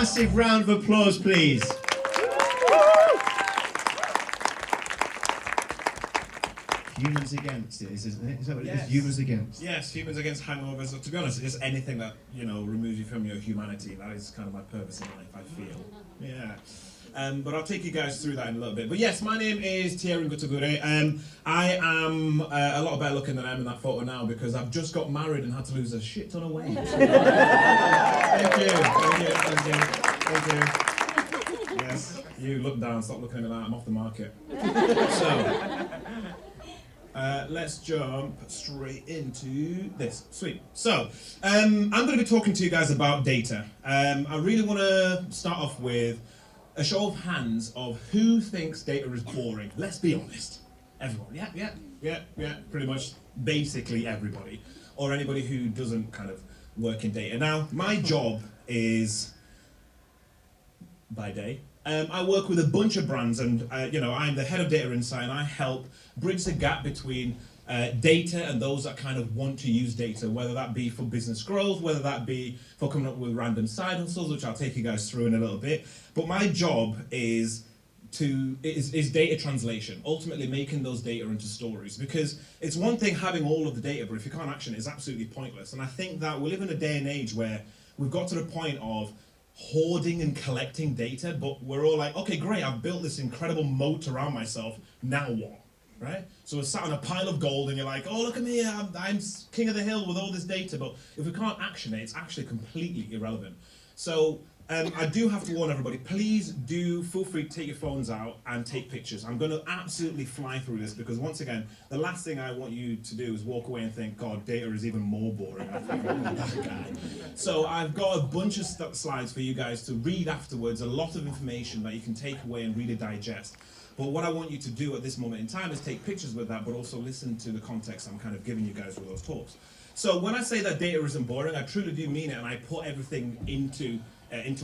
massive round of applause, please. Humans against it, isn't it? Is that what it is? Humans against. Yes, humans against hangovers. So, to be honest, it's anything that, removes you from your humanity. That is kind of my purpose in life, I feel. Yeah. But I'll take you guys through that in a little bit. But yes, my name is Thierry Ngutegure. I am a lot better looking than I am in that photo now because I've just got married and had to lose a shit ton of weight. Thank you. Yes, you look down, stop looking at me like that, I'm off the market. So, let's jump straight into this. Sweet. So, I'm going to be talking to you guys about data. I really want to start off with a show of hands of who thinks data is boring. Let's be honest. Everyone. Yeah. Pretty much, basically everybody. Or anybody who doesn't kind of work in data. Now, my job is by day. I work with a bunch of brands and, I'm the head of data insight and I help bridge the gap between data and those that kind of want to use data, whether that be for business growth, whether that be for coming up with random side hustles, which I'll take you guys through in a little bit. But my job is data translation, ultimately making those data into stories, because it's one thing having all of the data, but if you can't action it, it's absolutely pointless. And I think that we live in a day and age where we've got to the point of hoarding and collecting data, but we're all like, okay, great, I've built this incredible moat around myself, now what? Right? So we're sat on a pile of gold and you're like, oh, look at me, I'm king of the hill with all this data, but if we can't action it, it's actually completely irrelevant. So I do have to warn everybody, please do feel free to take your phones out and take pictures. I'm going to absolutely fly through this because once again, the last thing I want you to do is walk away and think, God, data is even more boring. I think I'm that guy. So I've got a bunch of slides for you guys to read afterwards, a lot of information that you can take away and really digest. But what I want you to do at this moment in time is take pictures with that, but also listen to the context I'm kind of giving you guys with those talks. So when I say that data isn't boring, I truly do mean it, and I put everything into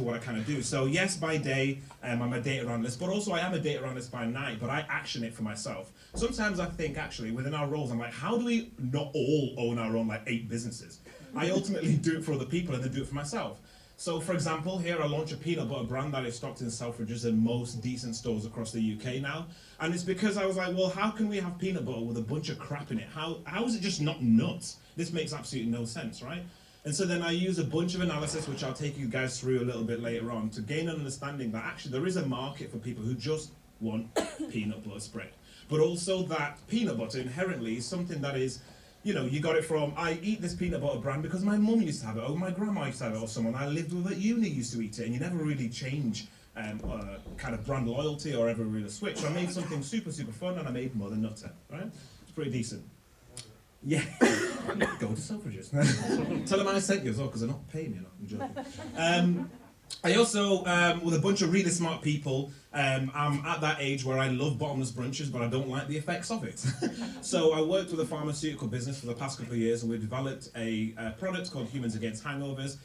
what I kind of do. So yes, by day, I'm a data analyst, but also I am a data analyst by night, but I action it for myself. Sometimes I think actually within our roles, I'm like, how do we not all own our own 8 businesses? I ultimately do it for other people and then do it for myself. So for example, here I launch a peanut butter brand that is stocked in Selfridges and most decent stores across the UK now. And it's because I was like, well, how can we have peanut butter with a bunch of crap in it? How is it just not nuts? This makes absolutely no sense, right? And so then I use a bunch of analysis, which I'll take you guys through a little bit later on, to gain an understanding that actually there is a market for people who just want peanut butter spread. But also that peanut butter inherently is something that is, you got it from, I eat this peanut butter brand because my mum used to have it, or my grandma used to have it, or someone I lived with at uni used to eat it, and you never really change kind of brand loyalty or ever really switch. So I made something super, super fun, and I made Mother Nutter, right? It's pretty decent. Yeah, go to Selfridges. Tell them I sent you as well, because they're not paying me. I'm joking. I also, with a bunch of really smart people, I'm at that age where I love bottomless brunches, but I don't like the effects of it. So I worked with a pharmaceutical business for the past couple of years, and we developed a product called Humans Against Hangovers.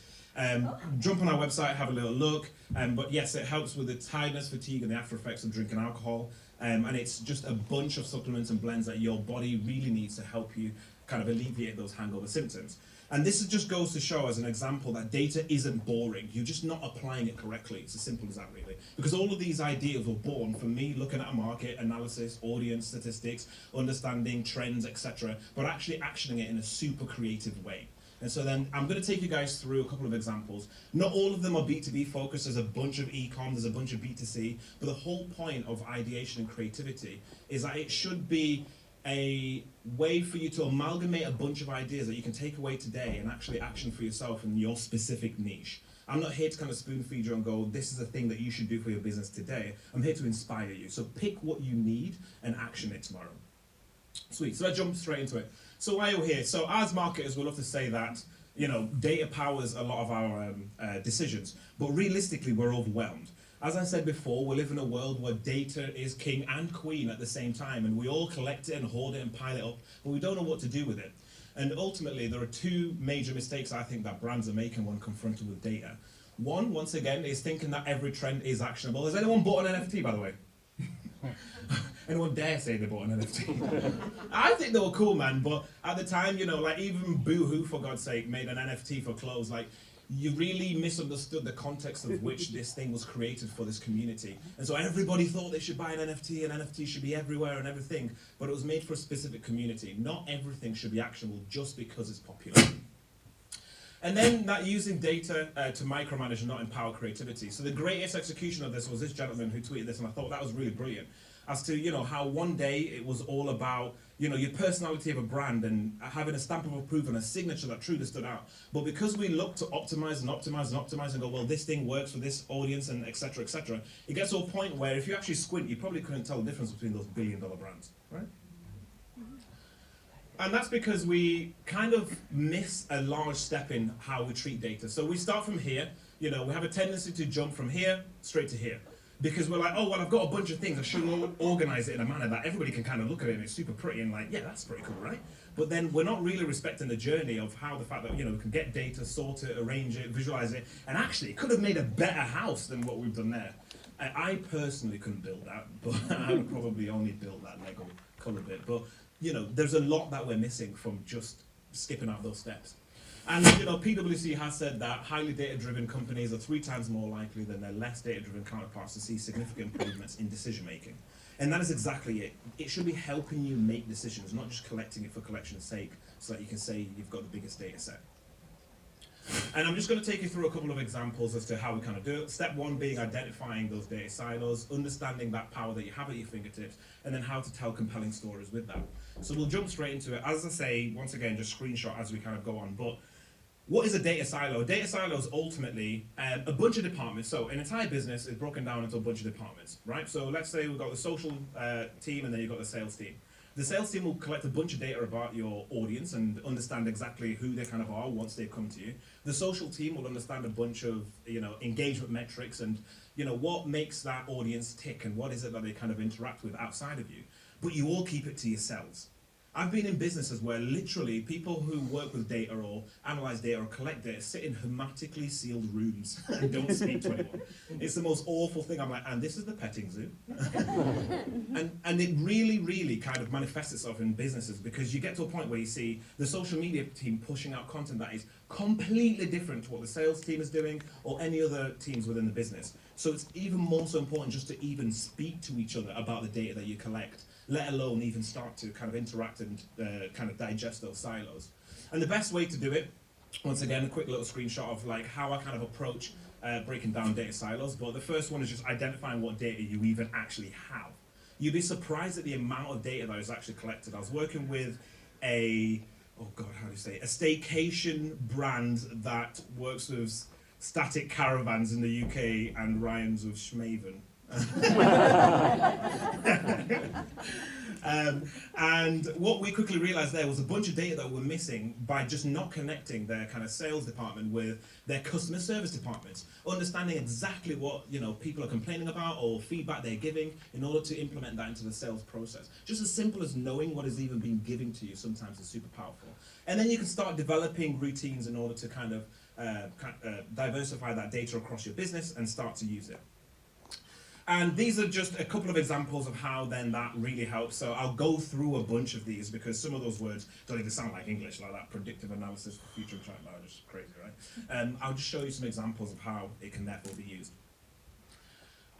Jump on our website, have a little look. But yes, it helps with the tiredness, fatigue, and the after effects of drinking alcohol. And it's just a bunch of supplements and blends that your body really needs to help you kind of alleviate those hangover symptoms. And this just goes to show as an example that data isn't boring. You're just not applying it correctly. It's as simple as that, really. Because all of these ideas were born from me looking at a market, analysis, audience statistics, understanding trends, etc., but actually actioning it in a super creative way. And so then I'm going to take you guys through a couple of examples. Not all of them are B2B focused. There's a bunch of e-com, there's a bunch of B2C, but the whole point of ideation and creativity is that it should be a way for you to amalgamate a bunch of ideas that you can take away today and actually action for yourself in your specific niche. I'm not here to kind of spoon feed you and go, this is the thing that you should do for your business today. I'm here to inspire you. So pick what you need and action it tomorrow. Sweet, so let's jump straight into it. So why are we here? So as marketers, we love to say that, data powers a lot of our decisions, but realistically, we're overwhelmed. As I said before, we live in a world where data is king and queen at the same time, and we all collect it and hoard it and pile it up, but we don't know what to do with it. And ultimately, there are 2 major mistakes I think that brands are making when confronted with data. One, once again, is thinking that every trend is actionable. Has anyone bought an NFT, by the way? Anyone dare say they bought an NFT? I think they were cool, man, but at the time, even Boohoo, for God's sake, made an NFT for clothes. you really misunderstood the context of which this thing was created for this community. And so everybody thought they should buy an NFT and NFT should be everywhere and everything, but it was made for a specific community. Not everything should be actionable just because it's popular. And then that using data to micromanage and not empower creativity. So the greatest execution of this was this gentleman who tweeted this, and I thought that was really brilliant. As to, you know, how one day it was all about, you know, your personality of a brand and having a stamp of approval and a signature that truly stood out. But because we look to optimize and optimize and optimize and go, well, this thing works for this audience and et cetera, it gets to a point where if you actually squint, you probably couldn't tell the difference between those billion-dollar brands, right? And that's because we kind of miss a large step in how we treat data. So we start from here, you know, we have a tendency to jump from here straight to here. Because we're like, oh, well, I've got a bunch of things. I should organize it in a manner that everybody can kind of look at it and it's super pretty and like, yeah, that's pretty cool, right? But then we're not really respecting the journey of how the fact that, you know, we can get data, sort it, arrange it, visualize it, and actually it could have made a better house than what we've done there. I personally couldn't build that, but I would probably only built that Lego color bit. But, you know, there's a lot that we're missing from just skipping out those steps. And, you know, PwC has said that highly data-driven companies are 3 times more likely than their less data-driven counterparts to see significant improvements in decision-making. And that is exactly it. It should be helping you make decisions, not just collecting it for collection's sake, so that you can say you've got the biggest data set. And I'm just going to take you through a couple of examples as to how we kind of do it. Step 1 being identifying those data silos, understanding that power that you have at your fingertips, and then how to tell compelling stories with that. So we'll jump straight into it. As I say, once again, just screenshot as we kind of go on. But what is a data silo? A data silo is ultimately a bunch of departments. So an entire business is broken down into a bunch of departments, right? So let's say we've got the social team and then you've got the sales team. The sales team will collect a bunch of data about your audience and understand exactly who they kind of are once they come to you. The social team will understand a bunch of, you know, engagement metrics and, you know, what makes that audience tick and what is it that they kind of interact with outside of you. But you all keep it to yourselves. I've been in businesses where literally people who work with data or analyze data or collect data sit in hermetically sealed rooms and don't speak to anyone. It's the most awful thing. I'm like, and this is the petting zoo. and it really, really kind of manifests itself in businesses because you get to a point where you see the social media team pushing out content that is completely different to what the sales team is doing or any other teams within the business. So it's even more so important just to even speak to each other about the data that you collect, let alone even start to kind of interact and kind of digest those silos. And the best way to do it, once again, a quick little screenshot of like how I kind of approach breaking down data silos, but the first one is just identifying what data you even actually have. You'd be surprised at the amount of data that is actually collected. I was working with a staycation brand that works with static caravans in the UK and rhymes with Schmaven. And what we quickly realized there was a bunch of data that we're missing by just not connecting their kind of sales department with their customer service departments, understanding exactly what, you know, people are complaining about or feedback they're giving in order to implement that into the sales process. Just as simple as knowing what is even being given to you sometimes is super powerful. And then you can start developing routines in order to kind of diversify that data across your business and start to use it. And these are just a couple of examples of how then that really helps. So I'll go through a bunch of these because some of those words don't even sound like English, like that predictive analysis for future track, that is crazy, right? I'll just show you some examples of how it can therefore be used.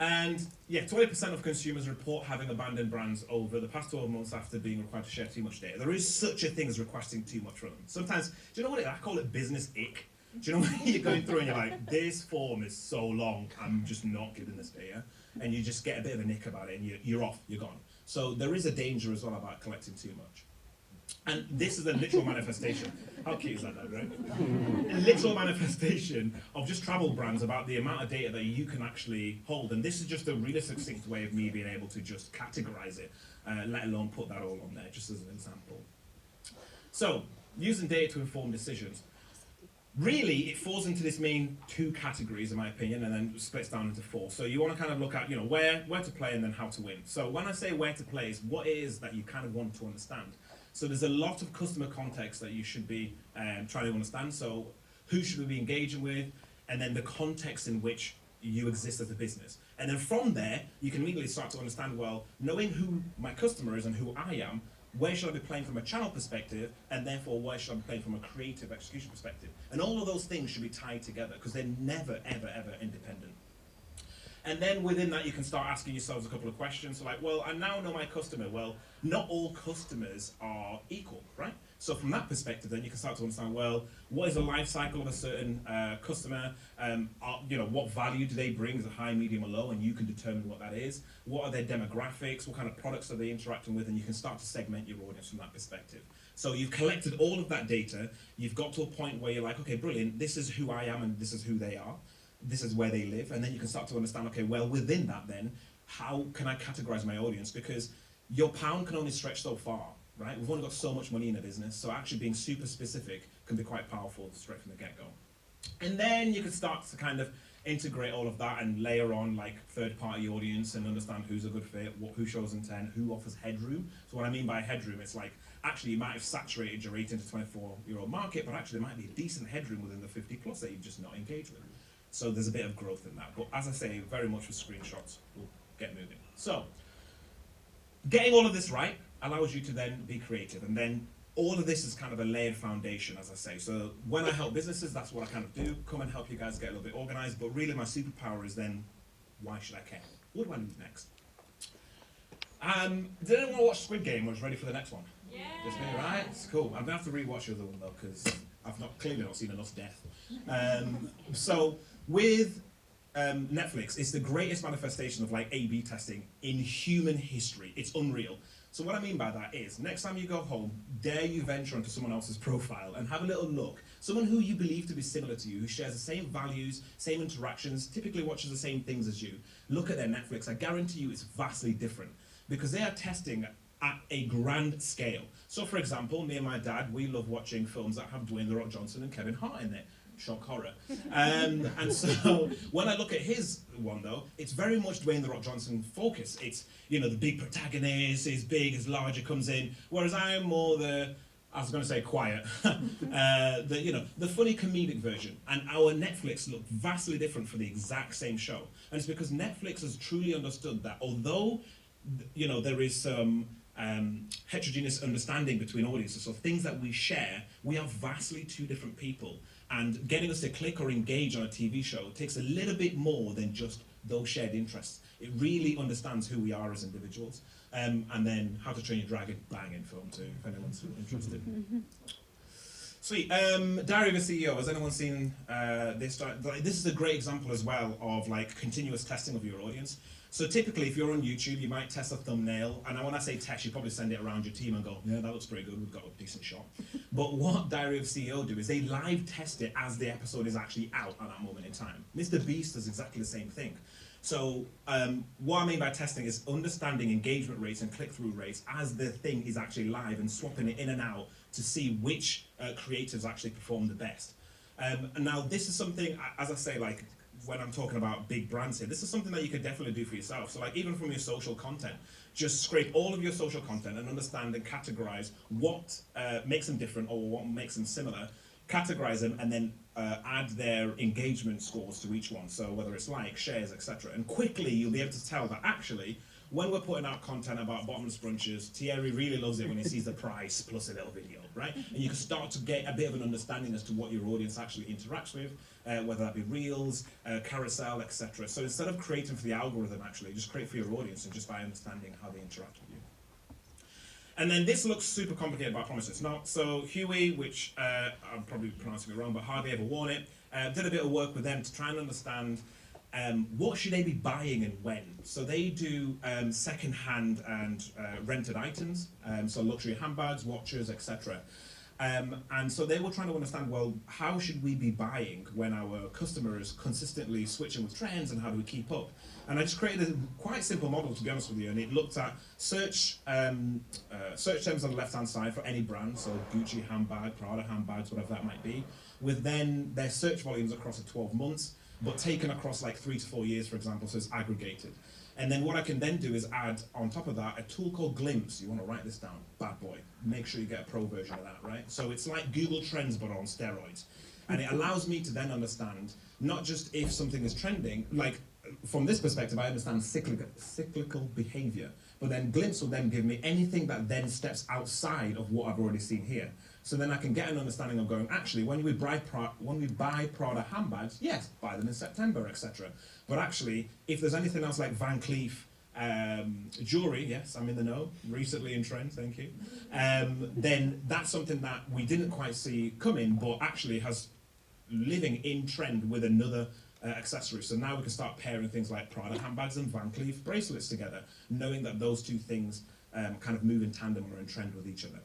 And yeah, 20% of consumers report having abandoned brands over the past 12 months after being required to share too much data. There is such a thing as requesting too much from them. Sometimes, do you know what I call it business ick? Do you know when you're going through and you're like, this form is so long, I'm just not giving this data. And you just get a bit of a nick about it and you're off, you're gone. So there is a danger as well about collecting too much. And this is a literal manifestation. How cute is that, right? A literal manifestation of just travel brands about the amount of data that you can actually hold. And this is just a really succinct way of me being able to just categorize it, let alone put that all on there, just as an example. So, using data to inform decisions. Really, it falls into this main 2 categories, in my opinion, and then splits down into 4. So you want to kind of look at, you know, where to play and then how to win. So when I say where to play is what it is that you kind of want to understand. So there's a lot of customer context that you should be trying to understand. So who should we be engaging with, and then the context in which you exist as a business. And then from there, you can immediately start to understand, well, knowing who my customer is and who I am, where should I be playing from a channel perspective, and therefore where should I be playing from a creative execution perspective. And all of those things should be tied together because they're never, ever, ever independent. And then within that, you can start asking yourselves a couple of questions. So like, well, I now know my customer. Well, not all customers are equal, right? So from that perspective, then you can start to understand, well, what is the life cycle of a certain customer? What value do they bring as a high, medium, or low? And you can determine what that is. What are their demographics? What kind of products are they interacting with? And you can start to segment your audience from that perspective. So you've collected all of that data. You've got to a point where you're like, okay, brilliant. This is who I am and this is who they are. This is where they live. And then you can start to understand, okay, well, within that then, how can I categorize my audience? Because your pound can only stretch so far, right? We've only got so much money in a business, so actually being super specific can be quite powerful straight from the get-go. And then you can start to kind of integrate all of that and layer on like third-party audience and understand who's a good fit, who shows intent, who offers headroom. So what I mean by headroom, it's like, actually you might have saturated your 18 to 24-year-old market, but actually there might be a decent headroom within the 50 plus that you've just not engaged with. So there's a bit of growth in that. But as I say, very much with screenshots, we'll get moving. So getting all of this right allows you to then be creative. And then all of this is kind of a layered foundation, as I say. So when I help businesses, that's what I kind of do. Come and help you guys get a little bit organized. But really my superpower is then, why should I care? What do I need next? Did anyone watch Squid Game or is ready for the next one? Yeah. Just me, right? It's cool. I'm going to have to rewatch the other one, though, because I've clearly not seen enough death. So with Netflix, it's the greatest manifestation of like A/B testing in human history. It's unreal. So what I mean by that is, next time you go home, dare you venture onto someone else's profile and have a little look. Someone who you believe to be similar to you, who shares the same values, same interactions, typically watches the same things as you. Look at their Netflix. I guarantee you it's vastly different because they are testing at a grand scale. So for example, me and my dad, we love watching films that have Dwayne "The Rock" Johnson and Kevin Hart in it. Shock horror. And so when I look at his one though, it's very much Dwayne "The Rock" Johnson focus. It's, you know, the big protagonist is big, is larger, comes in, whereas I am more the, I was going to say quiet, the funny comedic version. And our Netflix look vastly different for the exact same show. And it's because Netflix has truly understood that although, you know, there is some heterogeneous understanding between audiences, so things that we share, we are vastly two different people. And getting us to click or engage on a TV show takes a little bit more than just those shared interests. It really understands who we are as individuals. And then How to Train Your Dragon, banging film too, if anyone's interested. Sweet. Diary of a CEO. Has anyone seen this? This is a great example as well of like continuous testing of your audience. So typically, if you're on YouTube, you might test a thumbnail, and when I say test, you probably send it around your team and go, yeah, that looks pretty good, we've got a decent shot. But what Diary of a CEO do is they live test it as the episode is actually out at that moment in time. Mr. Beast does exactly the same thing. So what I mean by testing is understanding engagement rates and click-through rates as the thing is actually live and swapping it in and out to see which creatives actually perform the best. And now this is something, as I say, like, when I'm talking about big brands here, this is something that you could definitely do for yourself. So like even from your social content, just scrape all of your social content and understand and categorize what makes them different or what makes them similar, categorize them and then add their engagement scores to each one. So whether it's likes, shares, etc. And quickly you'll be able to tell that actually when we're putting out content about bottomless brunches, Thierry really loves it when he sees the price plus a little video, right? And you can start to get a bit of an understanding as to what your audience actually interacts with, whether that be reels, carousel, etc. So instead of creating for the algorithm, actually, just create for your audience and just by understanding how they interact with you. And then this looks super complicated, but I promise it's not. So Huey, which I'm probably pronouncing it wrong, but hardly ever worn it, did a bit of work with them to try and understand what should they be buying and when? So they do second-hand and rented items, so luxury handbags, watches, etc. And so they were trying to understand, well, how should we be buying when our customer is consistently switching with trends and how do we keep up? And I just created a quite simple model, to be honest with you, and it looked at search terms on the left-hand side for any brand, so Gucci handbag, Prada handbags, whatever that might be, with then their search volumes across 12 months, but taken across like 3 to 4 years, for example, so it's aggregated. And then what I can then do is add on top of that a tool called Glimpse. You want to write this down, bad boy. Make sure you get a pro version of that, right? So it's like Google Trends, but on steroids. And it allows me to then understand not just if something is trending, like from this perspective, I understand cyclical behavior. but then Glimpse will then give me anything that then steps outside of what I've already seen here. So then I can get an understanding of going, actually, when we buy Prada handbags, yes, buy them in September, etc. But actually, if there's anything else like Van Cleef jewelry, yes, I'm in the know, recently in trend, thank you, then that's something that we didn't quite see coming, but actually has living in trend with another accessory. So now we can start pairing things like Prada handbags and Van Cleef bracelets together, knowing that those two things kind of move in tandem or in trend with each other.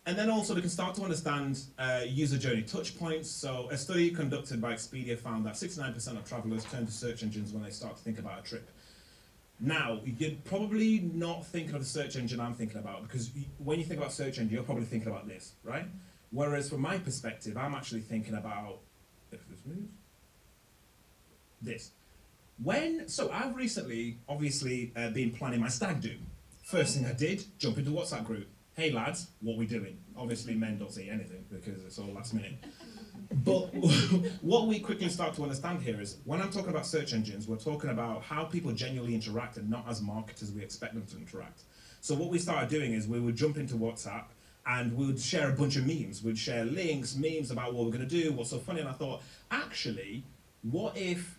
And then also we can start to understand user journey touch points. So a study conducted by Expedia found that 69% of travelers turn to search engines when they start to think about a trip. Now, you're probably not thinking of the search engine I'm thinking about, because when you think about search engine, you're probably thinking about this, right? Whereas from my perspective, I'm actually thinking about, if this moves, this. So I've recently, obviously, been planning my stag do. First thing I did, jump into WhatsApp group. Hey lads, what we doing? Obviously men don't say anything because it's all last minute. But what we quickly start to understand here is, when I'm talking about search engines, we're talking about how people genuinely interact and not as marketers we expect them to interact. So what we started doing is we would jump into WhatsApp and we would share a bunch of memes. We'd share links, memes about what we're going to do, what's so funny. And I thought, actually, what if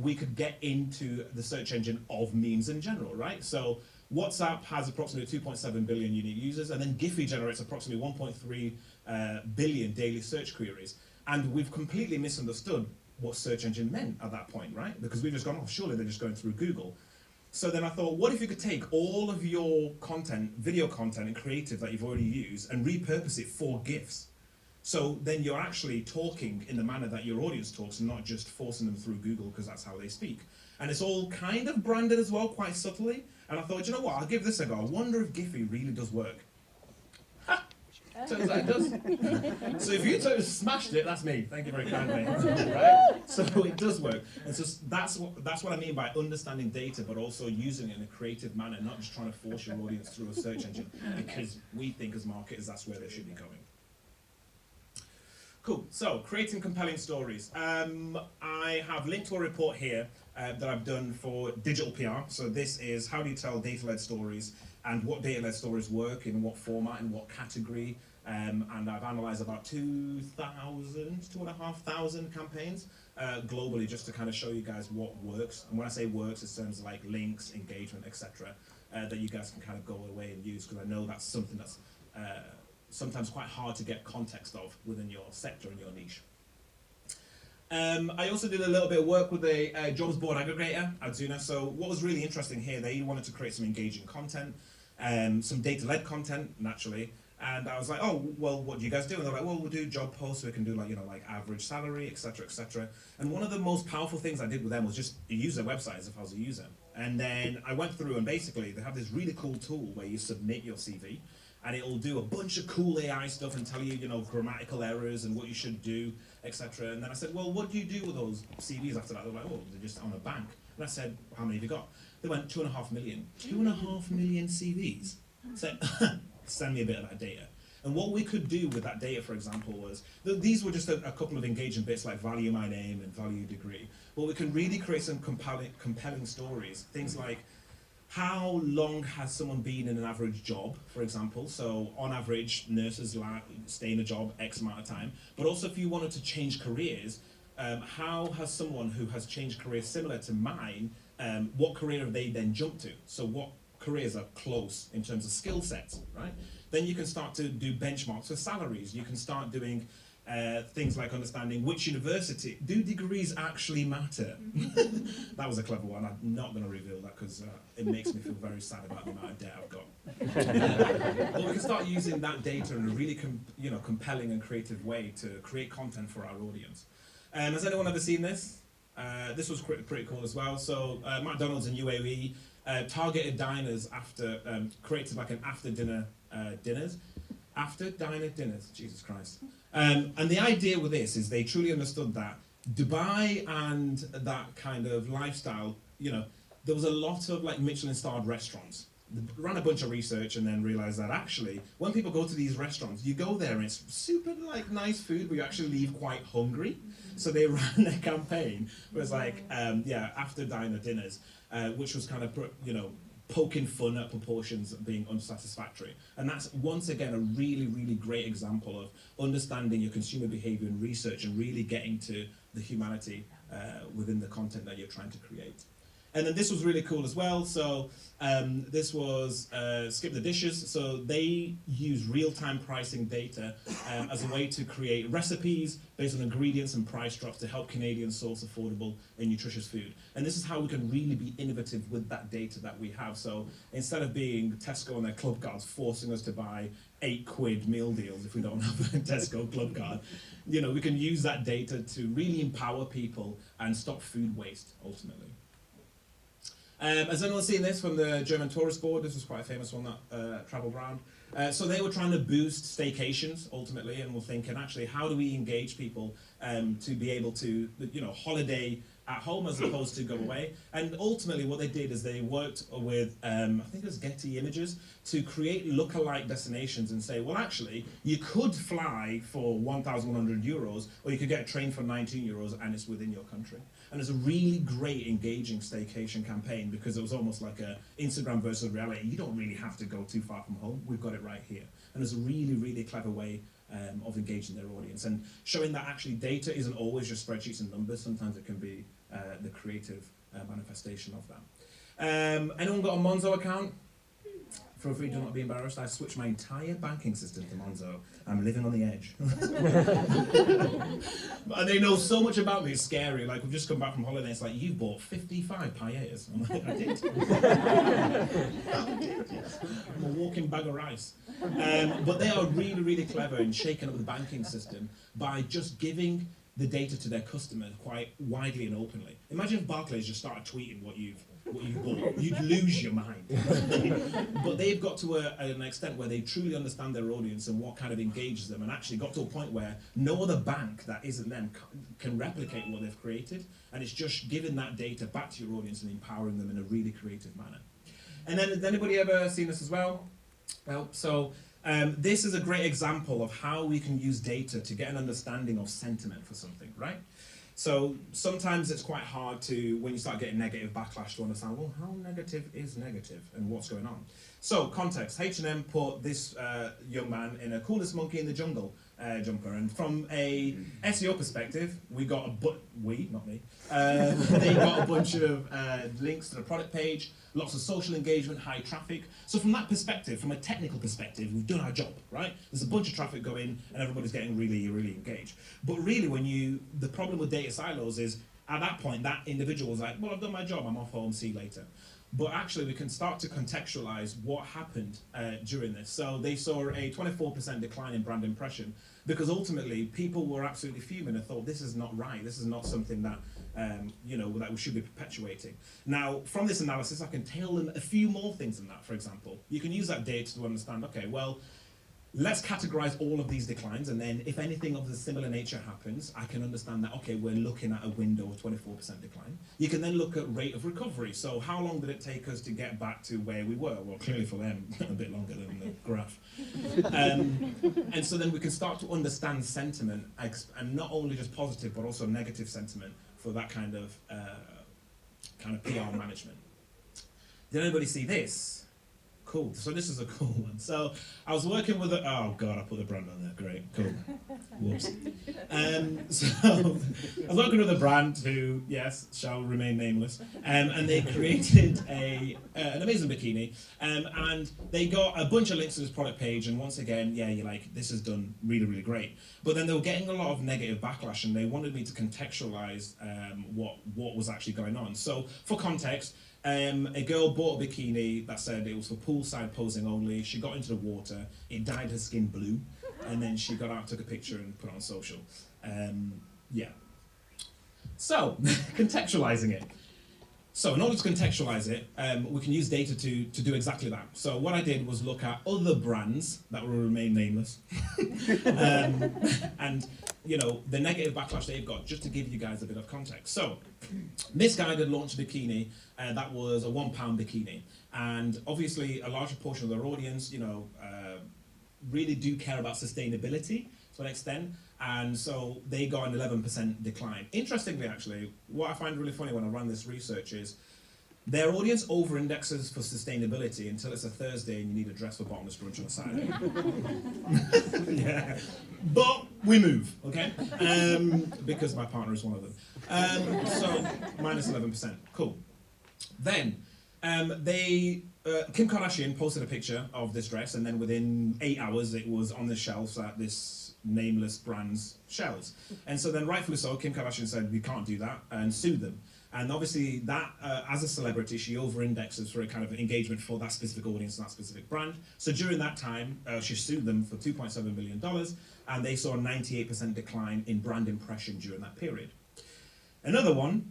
we could get into the search engine of memes in general, right? So WhatsApp has approximately 2.7 billion unique users, and then Giphy generates approximately 1.3 billion daily search queries. And we've completely misunderstood what search engine meant at that point, right? Because we've just gone, oh, surely they're just going through Google. So then I thought, what if you could take all of your content, video content and creative that you've already used, and repurpose it for GIFs? So then you're actually talking in the manner that your audience talks, and not just forcing them through Google because that's how they speak. And it's all kind of branded as well, quite subtly. And I thought, you know what, I'll give this a go. I wonder if Giphy really does work. Ha! Turns out it does. So if you smashed it, that's me. Thank you very kindly. Right? So it does work. And so that's what I mean by understanding data, but also using it in a creative manner, not just trying to force your audience through a search engine, because we think as marketers that's where they should be going. Cool, so creating compelling stories. I have linked to a report here that I've done for digital PR. So this is how do you tell data-led stories and what data-led stories work in what format, in what category. And I've analysed about 2,500 campaigns globally, just to kind of show you guys what works. And when I say works, it's terms like links, engagement, etc., that you guys can kind of go away and use, because I know that's something that's sometimes quite hard to get context of within your sector and your niche. I also did a little bit of work with a jobs board aggregator, Adzuna. So what was really interesting here, they wanted to create some engaging content, some data-led content, naturally. And I was like, oh, well, what do you guys do? And they're like, well, we'll do job posts, we can do like, you know, like average salary, etc., etc. And one of the most powerful things I did with them was just use their website as if I was a user. And then I went through and basically they have this really cool tool where you submit your CV, and it'll do a bunch of cool AI stuff and tell you, you know, grammatical errors and what you should do, etc. And then I said, well, what do you do with those CVs after that? They're like, oh, they're just on a bank. And I said, how many have you got? They went 2.5 million. 2.5 million CVs. I said, send me a bit of that data. And what we could do with that data, for example, was, these were just a couple of engaging bits like value my name and value degree. But we can really create some compelling stories. Things like, how long has someone been in an average job, for example? So on average, nurses stay in a job X amount of time. But also if you wanted to change careers, how has someone who has changed careers similar to mine, what career have they then jumped to? So what careers are close in terms of skill sets, right? Then you can start to do benchmarks for salaries. You can start doing things like understanding which university, do degrees actually matter? That was a clever one. I'm not going to reveal that because it makes me feel very sad about the amount of debt I've got. But we can start using that data in a really compelling and creative way to create content for our audience. Has anyone ever seen this? This was pretty cool as well. So McDonald's in UAE targeted diners after, created like an after dinner dinners. After diner dinners, Jesus Christ. And the idea with this is they truly understood that Dubai and that kind of lifestyle, you know, there was a lot of like Michelin-starred restaurants. ran a bunch of research and then realized that actually, when people go to these restaurants, you go there and it's super like nice food, but you actually leave quite hungry. So they ran a campaign where it's like, after diner dinners, which was kind of, poking fun at proportions being unsatisfactory. And that's, once again, a really, really great example of understanding your consumer behavior and research and really getting to the humanity within the content that you're trying to create. And then this was really cool as well. So this was Skip the Dishes. So they use real-time pricing data as a way to create recipes based on ingredients and price drops to help Canadians source affordable and nutritious food. And this is how we can really be innovative with that data that we have. So instead of being Tesco and their club cards forcing us to buy £8 meal deals if we don't have a Tesco club card, we can use that data to really empower people and stop food waste ultimately. Has anyone seen this from the German Tourist Board? This was quite a famous one that travelled around. So they were trying to boost staycations ultimately, and were thinking, actually, how do we engage people to be able to, holiday at home as opposed to go away? And ultimately what they did is they worked with, I think it was Getty Images, to create lookalike destinations and say, well, actually, you could fly for €1,100, or you could get a train for €19 and it's within your country. And it's a really great engaging staycation campaign because it was almost like a Instagram versus reality. You don't really have to go too far from home. We've got it right here. And it's a really, really clever way of engaging their audience and showing that actually data isn't always just spreadsheets and numbers. Sometimes it can be the creative manifestation of that. Anyone got a Monzo account? Feel free to not be embarrassed. I switched my entire banking system to Monzo. I'm living on the edge. And they know so much about me, it's scary. Like, we've just come back from holiday, it's like, you bought 55 paellas. I'm like, I did. I'm a walking bag of rice. But they are really, really clever in shaking up the banking system by just giving the data to their customers quite widely and openly. Imagine if Barclays just started tweeting what you've bought. You'd lose your mind. But they've got to an extent where they truly understand their audience and what kind of engages them, and actually got to a point where no other bank that isn't them can replicate what they've created, and it's just giving that data back to your audience and empowering them in a really creative manner. And then, has anybody ever seen this as well? Well, so this is a great example of how we can use data to get an understanding of sentiment for something, right? So sometimes it's quite hard to, when you start getting negative backlash, to understand, well, how negative is negative and what's going on? So context, H&M put this young man in a coolest monkey in the jungle jumper, and from a SEO perspective, we got not me, they got a bunch of links to the product page, lots of social engagement, high traffic. So from that perspective, from a technical perspective, we've done our job, right? There's a bunch of traffic going and everybody's getting really, really engaged. But really, the problem with data silos is, at that point, that individual was like, well, I've done my job, I'm off home, see you later. But actually, we can start to contextualize what happened during this. So they saw a 24% decline in brand impression because ultimately people were absolutely fuming and thought, this is not right. This is not something that that we should be perpetuating. Now, from this analysis, I can tell them a few more things than that. For example, you can use that data to understand, okay, well, let's categorize all of these declines, and then if anything of the similar nature happens, I can understand that, okay, we're looking at a window of 24% decline. You can then look at rate of recovery. So how long did it take us to get back to where we were? Well, clearly for them, a bit longer than the graph. And so then we can start to understand sentiment, and not only just positive, but also negative sentiment for that kind of PR management. Did anybody see this? Cool. So this is a cool one. So I was working with oh god, I put the brand on there. Great, cool. Whoops. So I was working with a brand who, yes, shall remain nameless, and they created an amazing bikini, and they got a bunch of links to this product page. And once again, yeah, you're like, this is done really, really great. But then they were getting a lot of negative backlash, and they wanted me to contextualize what was actually going on. So for context. A girl bought a bikini that said it was for poolside posing only. She got into the water, it dyed her skin blue, and then she got out, took a picture, and put it on social. Yeah. So, contextualizing it. So, in order to contextualize it, we can use data to do exactly that. So, what I did was look at other brands that will remain nameless, and the negative backlash they've got, just to give you guys a bit of context. So, Misguided launched a bikini, and that was a £1 bikini. And obviously, a larger portion of their audience, really do care about sustainability to an extent. And so they got an 11% decline. Interestingly, actually, what I find really funny when I run this research is their audience over-indexes for sustainability until it's a Thursday and you need a dress for bottomless brunch on a Saturday. Yeah, but we move, okay? Because my partner is one of them. So minus 11%, cool. Then Kim Kardashian posted a picture of this dress, and then within 8 hours it was on the shelves at this nameless brand's shelves. And so then, rightfully so, Kim Kardashian said we can't do that and sued them. And obviously that, as a celebrity, she over-indexes for a kind of engagement for that specific audience and that specific brand. So during that time, she sued them for $2.7 million, and they saw a 98% decline in brand impression during that period. Another one,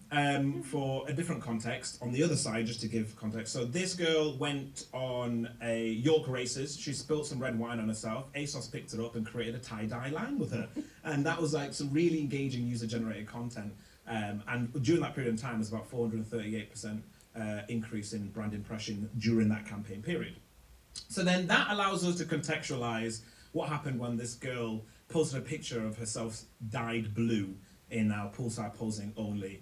for a different context, on the other side, just to give context. So this girl went on a York races. She spilled some red wine on herself. ASOS picked it up and created a tie-dye line with her. And that was like some really engaging user-generated content. And during that period of time, it was about 438% increase in brand impression during that campaign period. So then that allows us to contextualize what happened when this girl posted a picture of herself dyed blue in our poolside posing only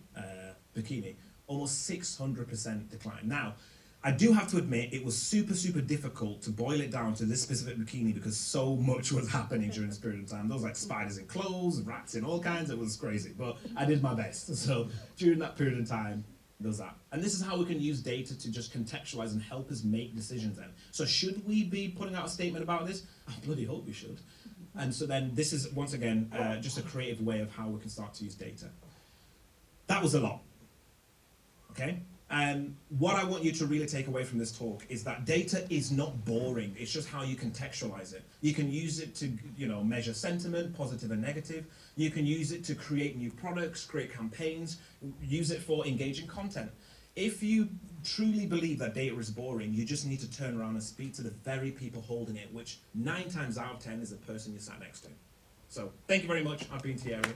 bikini. Almost 600% decline. Now, I do have to admit it was super, super difficult to boil it down to this specific bikini because so much was happening during this period of time. There was like spiders in clothes, rats in all kinds, it was crazy, but I did my best. So during that period of time, there was that. And this is how we can use data to just contextualize and help us make decisions then. So should we be putting out a statement about this? I bloody hope we should. And so then this is, once again, just a creative way of how we can start to use data. That was a lot, okay? And what I want you to really take away from this talk is that data is not boring. It's just how you contextualize it. You can use it to, measure sentiment, positive and negative. You can use it to create new products, create campaigns, use it for engaging content. If you truly believe that data is boring, you just need to turn around and speak to the very people holding it, which 9 times out of 10 is the person you sat next to. So, thank you very much. I've been Thierry.